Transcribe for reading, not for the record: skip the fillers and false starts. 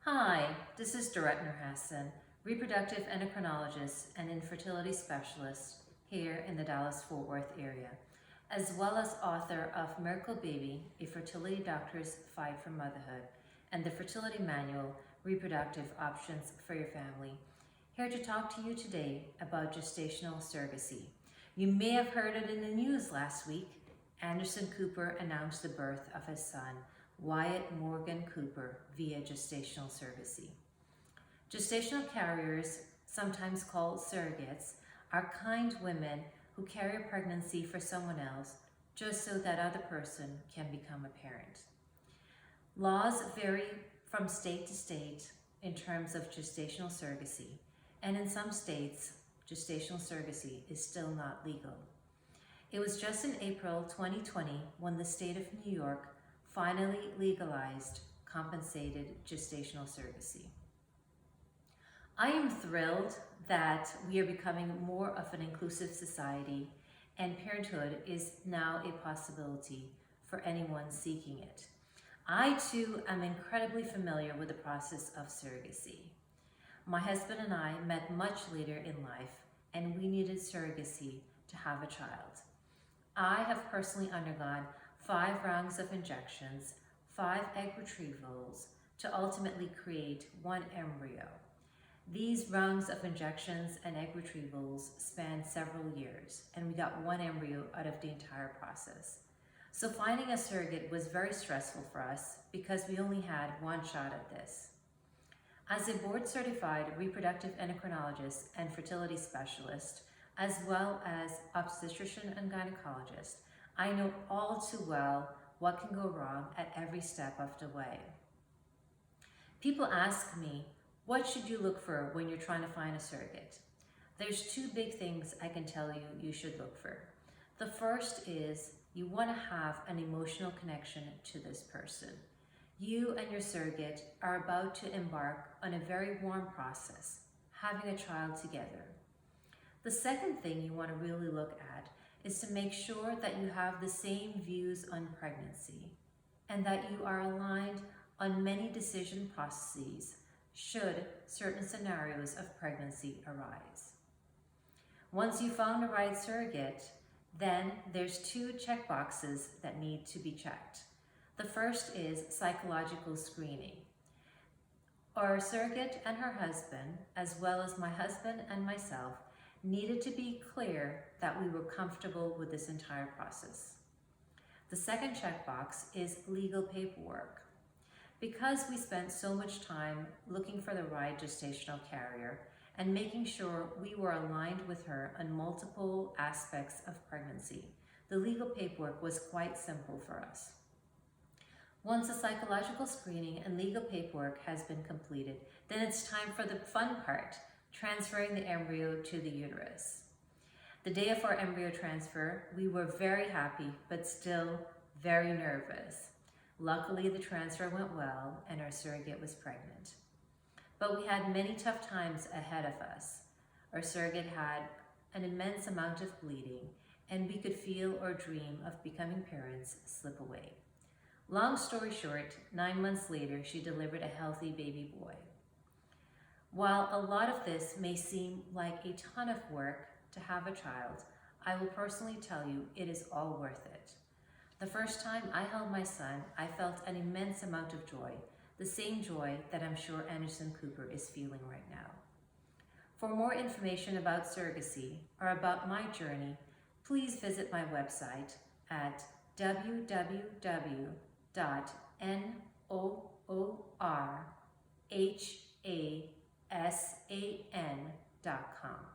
Hi, this is Director Hassan, Reproductive Endocrinologist and Infertility Specialist here in the Dallas-Fort Worth area, as well as author of Miracle Baby, A Fertility Doctor's Fight for Motherhood, and the Fertility Manual, Reproductive Options for Your Family. Here to talk to you today about gestational surrogacy. You may have heard it in the news last week. Anderson Cooper announced the birth of his son, Wyatt Morgan Cooper, via gestational surrogacy. Gestational carriers, sometimes called surrogates, are kind women who carry a pregnancy for someone else just so that other person can become a parent. Laws vary from state to state in terms of gestational surrogacy, and in some states, gestational surrogacy is still not legal. It was just in April 2020 when the state of New York finally legalized compensated gestational surrogacy. I am thrilled that we are becoming more of an inclusive society and parenthood is now a possibility for anyone seeking it. I too am incredibly familiar with the process of surrogacy. My husband and I met much later in life and we needed surrogacy to have a child. I have personally undergone 5 rounds of injections, 5 egg retrievals to ultimately create 1 embryo. These rounds of injections and egg retrievals spanned several years, and we got 1 embryo out of the entire process. So finding a surrogate was very stressful for us because we only had 1 shot at this. As a board-certified reproductive endocrinologist and fertility specialist, as well as obstetrician and gynecologist, I know all too well what can go wrong at every step of the way. People ask me, what should you look for when you're trying to find a surrogate? There's 2 big things I can tell you you should look for. The first is you want to have an emotional connection to this person. You and your surrogate are about to embark on a very warm process, having a child together. The second thing you want to really look at is to make sure that you have the same views on pregnancy and that you are aligned on many decision processes should certain scenarios of pregnancy arise. Once you found the right surrogate, then there's 2 checkboxes that need to be checked. The first is psychological screening. Our surrogate and her husband, as well as my husband and myself, needed to be clear that we were comfortable with this entire process. The second checkbox is legal paperwork. Because we spent so much time looking for the right gestational carrier and making sure we were aligned with her on multiple aspects of pregnancy, the legal paperwork was quite simple for us. Once the psychological screening and legal paperwork has been completed, then it's time for the fun part, transferring the embryo to the uterus. The day of our embryo transfer, we were very happy, but still very nervous. Luckily, the transfer went well and our surrogate was pregnant. But we had many tough times ahead of us. Our surrogate had an immense amount of bleeding, and we could feel or dream of becoming parents slip away. Long story short, 9 months later, she delivered a healthy baby boy. While a lot of this may seem like a ton of work to have a child, I will personally tell you it is all worth it. The first time I held my son, I felt an immense amount of joy, the same joy that I'm sure Anderson Cooper is feeling right now. For more information about surrogacy or about my journey, please visit my website at www.nororhasan.com.